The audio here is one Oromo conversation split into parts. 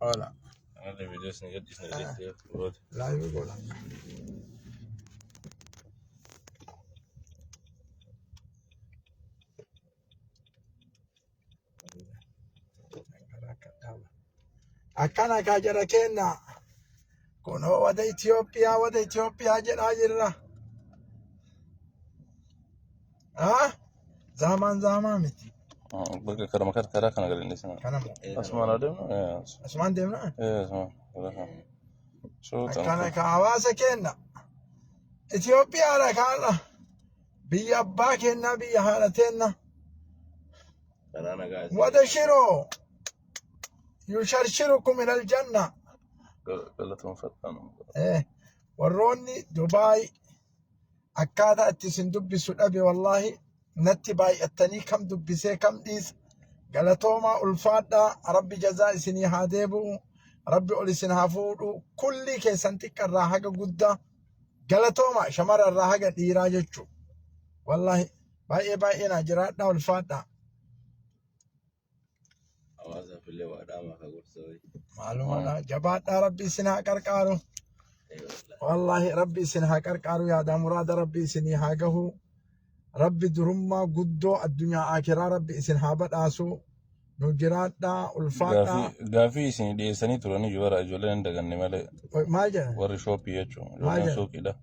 Hola. أنا فيديو سنجد إسنجد ورود لا يقول akkana ka jara kenna kuno wada Ethiopia jedha jirra zaman miti بقى كلام كذا كان قال لي سنة kana أسمع نادم asman demna أسمع شو akkana ka hawasa kenna Ethiopia ra kana biyya abbaa kenna biyya haalatenna wada shiro yusharshirukum ila aljanna قالتهم فتان warroonni Dubai akkaataa itti isin dubbisu dhabe wallahi natti baay'attanii kam dubbisee kam dhiisa galatoomaa ulfaadhaa rabbi jazaa isinii haa deebi'u rabbi ol isin haa fuudhu kulli keessan xiqqarraa haga guddaa galatoomaa shamararraa haga dhiiraa jechuu wallahi baay'ee naa jiraadhaa ulfaadhaa maalumadha jabaadhaa rabbi isin haa qarqaaru والله ربي سنها كركارو يا دا مراد ربي سني هاجهو ربي درما قدو الدنيا آخرة ربي سنها بداسو نجرات دا الفاتا غافي سني دي سني تراني جوار أجولين دعاني ماله ما جرى وري شو بيجو ما سو كده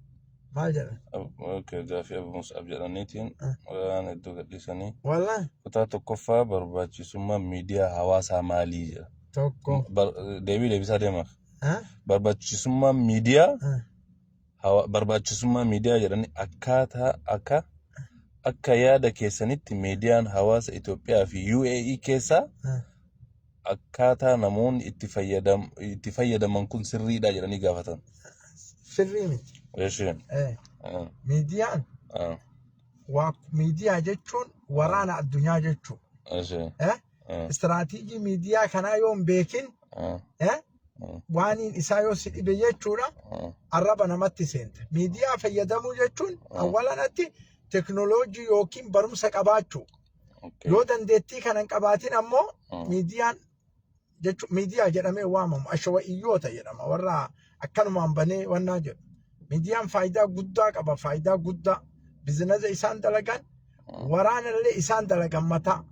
ما جرى اوكي غافي ابو مصعب جرانيتين وانا دوغ دي سني والله كتا تكفى برباچي سما ميديا حواسا مالي توكو ديبي سادما برباچسummaa miidiyaa jedhanii akka yaada keessanitti miidiyaan hawaasa Itoophiyaa fi UAE keessa akkaataa namoonni itti fayyadaman kun sirriidha jedhanii gaafatan. Sirrii miti. Miidiyaan miidiyaa jechuun waraana addunyaa jechuudha. Istiraatiijii miidiyaa kanaa yoo hin beekin waaniin isaa yoo si dhibe jechuudha arraba namatti seenta. Miidiyaa fayyadamuu jechuun awwalanatti teknooloojii yookiin barumsa qabaachuu yoo dandeettii kana hin qabaatin ammoo miidiyaan jechuun miidiyaa jedhamee waamamu ashawa'iyyoota jedhama warra akkanumaan banee wannaa jedhu. Miidiyaan faayidaa guddaa qaba faayidaa guddaa bizinasa isaan dalagan waraanallee isaan dalagan mataa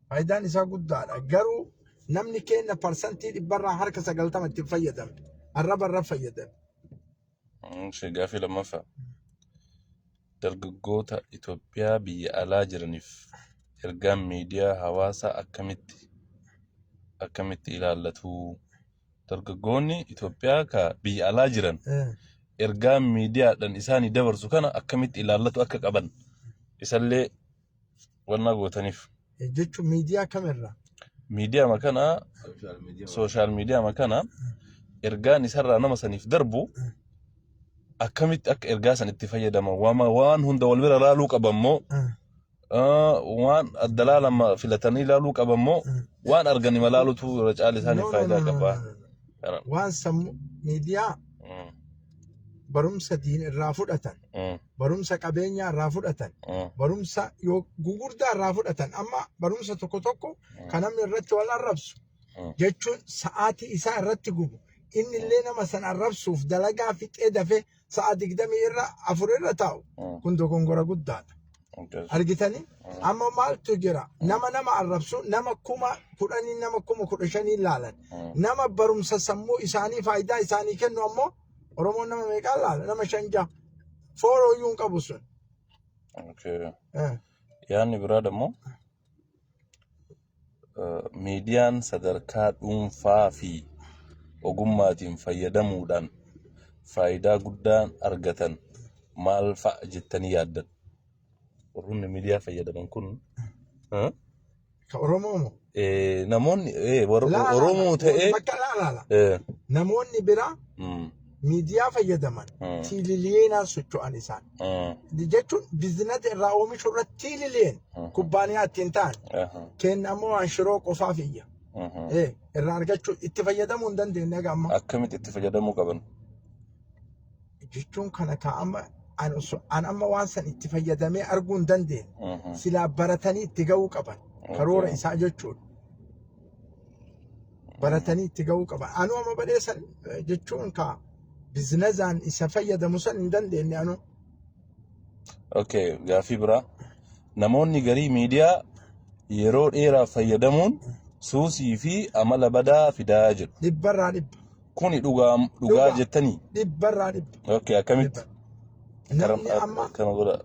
faayidaan isaa guddaadha garuu namni keenya parsantii dhibbarraa harka 90 itti fayyadame arraba fayyadame. Gaafii lammaffaa dargaggoota Itoophiyaa biyya alaa jiraniif ergaan miidiyaa hawaasaa akkamitti ilaallatu? Dargaggoonni Itoophiyaa ka biyya alaa jiran ergaan miidiyaadhaan isaanii dabarsu kana akkamitti ilaallatu akka qaban isallee wannaa gootaniif. Jechuun miidiyaa kamirraa? Miidiyaa makana social media makana ergaan isarraa nama saniif darbu akkamitti akka ergaa san itti fayyadaman waan hunda wal bira laaluu qabammoo waan addalaa lama filatanii laaluu qabammoo waan argani malaalutu irra caala isaaniif faayidaa qaba. Waan sammu miidiyaa barumsa diin irraa fudhatan barumsa qabeenyaa irraa fudhatan barumsa gugurdaa irraa fudhatan amma barumsa tokko kan namni irratti wal arrabsu jechuun sa'aatii isaa irratti gubu inni illee nama san arrabsuuf dalagaa fixee dafee sa'a 20 irra 4 irra taa'u kun dogongora guddaadha. Argitanii amma maaltu jira nama arrabsu nama 10,000 nama 15,000 laalan nama barumsa sammuu isaanii faayidaa isaanii kennu ammoo Oromoon nama meeqaa laala nama 5 foorooyyuun qabu sun. Yaanni biraa immoo miidiyaan sadarkaa dhuunfaa fi ogummaatiin fayyadamuudhaan faayidaa guddaan argatan maal fa'a jettanii yaaddan? Warroonni miidiyaa fayyadaman kun ka Oromoo moo? Namoonni Oromoo ta'ee namoonni biraa miidiyaa fayyadaman tiililiyoonaan socho'an isaan jechuun biizinata irraa oomishu irratti tiililiyoon kubbaaniyaa ittiin ta'an kenna ammoo waan shiroo qofaaf iyya irraa argachuu itti fayyadamuu hin dandeenye amma akkamitti itti fayyadamuu qaban jechuun kana kaa'ama an amma waan san itti fayyadamee arguu hin dandeenye silaa baratanii itti ga'uu qaban karoora isaa jechuudha. baratanii itti ga'uu qaba. Anuu amma badheessan jechuun ka biizinazaan isa fayyadamu san hin dandeenye anuu. Okay, gaafii biraa. Namoonni garii miidiyaa yeroo dheeraa fayyadamuun suusii fi amala badaa fidaa jiru. Dhibbarraa dhibba. Kuni dhugaa jettanii? Dhibbarraa dhibba. Okay, akkamitti? Namni amma kana godha.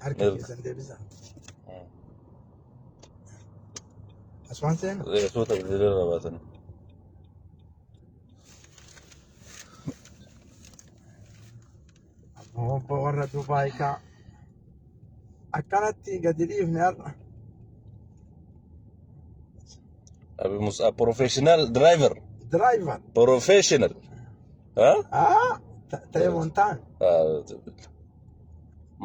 harka keessan deebisa. Aswaan seena? Soota bilbilarra baatan. Obbo warra Dubaay kaa akkanatti gadi dhiifne har'a. Abi Mus'ab professional driver. Driver. Professional. Ta'ee montaan.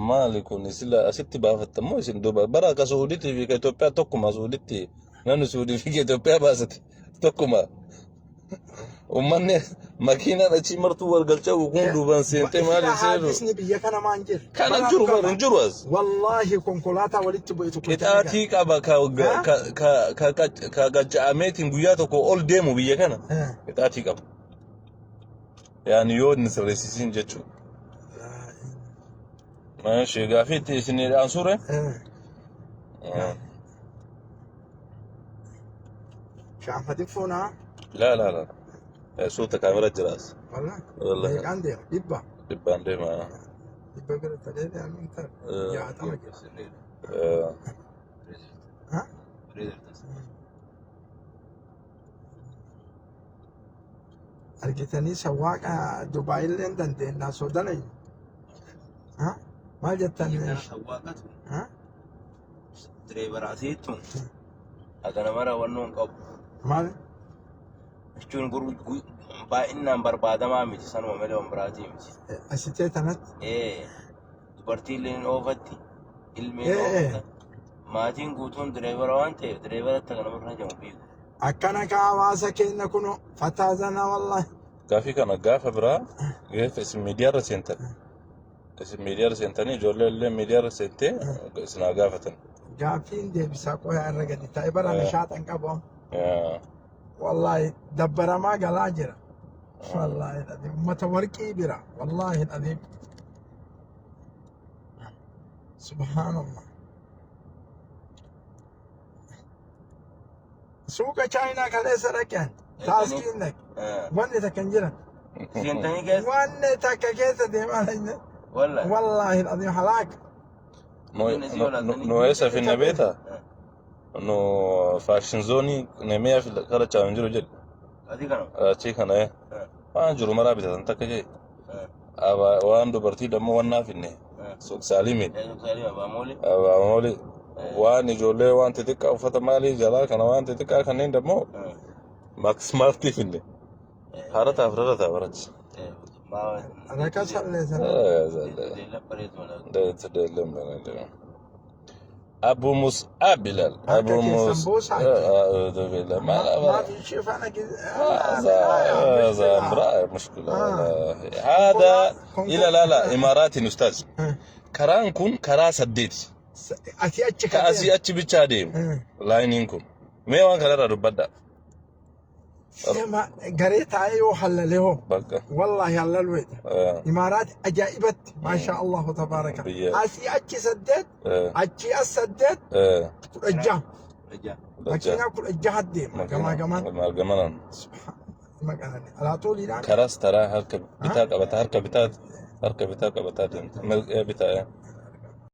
Maali kun sila asitti baafattamoo isin duuba bara akka Suudiitii fi Itoophiyaa tokkuma Suudiitti namni Suudii fi Itoophiyaa baasate tokkuma. Ummanni makiinaan achii martuu wal galchaa kun duubaan seentee maali seenu? Isni biyya kana maan jiru? Kana jiru bara hin jiru as. Wallaahi konkolaataa walitti bu'itu. Qixaatii qaba ka gajja'ameetiin guyyaa tokko ol deemu biyya kana. Qixaatii qaba. Yaani yoo inni sirreessisiin jechuudha. Mاشي قافيتي سني الأنصورة؟ شعب تليفونها؟ لا لا لا صوتك كاميرا جراس والله هيك عندي دبا عندي ما دبا قلت عليه يا من تر يا عطاك ها؟ أرجتني سواق دبي اللي عندنا الناس سوداني ها؟ ما جتني ها؟ دريفر عسيتون أنا مرة ونون قب مال شون قرب بايننا بربادة ما ميجي سنو مليون براتي ميجي أسيتي أنا برتي لين أوفتي ilmi maatiin guutuun direevara waan ta'eef direevaratti kana birra jamu biiku. Akkana ka hawaasa keenya kuno fataazana wallahi. Gaafii kana gaafa biraa geeffa isin miidiyaarra seentan. Isin miidiyaarra seentanii ijoollee illee miidiyaarra seentee isinaa gaafatan. Gaafiin deebisaa qoyaa irra gadi taa'e bara meeshaataan qabamu. Wallahi dabbaramaa galaa jira. Wallahi dhadhiin uummata warqii bira. Wallahi dhadhiin. Subhanallah. Suuqa Chaayinaa kaleessa dhaqeen taaskiin dhaqe. Wanni takka hin jiran. Seentanii keessa? Wanni takka keessa deemaa dhaqne. Wallahi dhadhiin halaaka. No esa finna beeta. No fashion zone nemea fi kara chaanjiru jedhe. Ati kana? Achi kana waan jiru maraa bitatan takka jee. Waan dubartii dammoo wannaa finne. Saalimiin. Abaamooli. Waan ijoollee waan xixiqqaa uffata maalii jalaa kana waan xixiqqaa kanneen dammoo maaksmaartii finne. Haarataaf rarrataa barachi. Raka salleessan. Abu Mus'ab Bilal. Abu Mus'ab. هذا امرأة مشكلة. هذا إلى لا إماراتي أستاذ. كران كون كرا سديت. كأسي أتش بتشاديم. لاينينكم. ما يوان كلام ربنا. ما قريت عليه حللهم والله حللوه إمارات أجائبت ما شاء الله تبارك أسي أتشي سدد أتشي أسدد كل أجاه أتشينا كل أجاه الدين كما سبحان ما قالني على طول إيران كراس ترى هركب بتاعك أبتها هركب بتاعك أبتها ملك بتاعه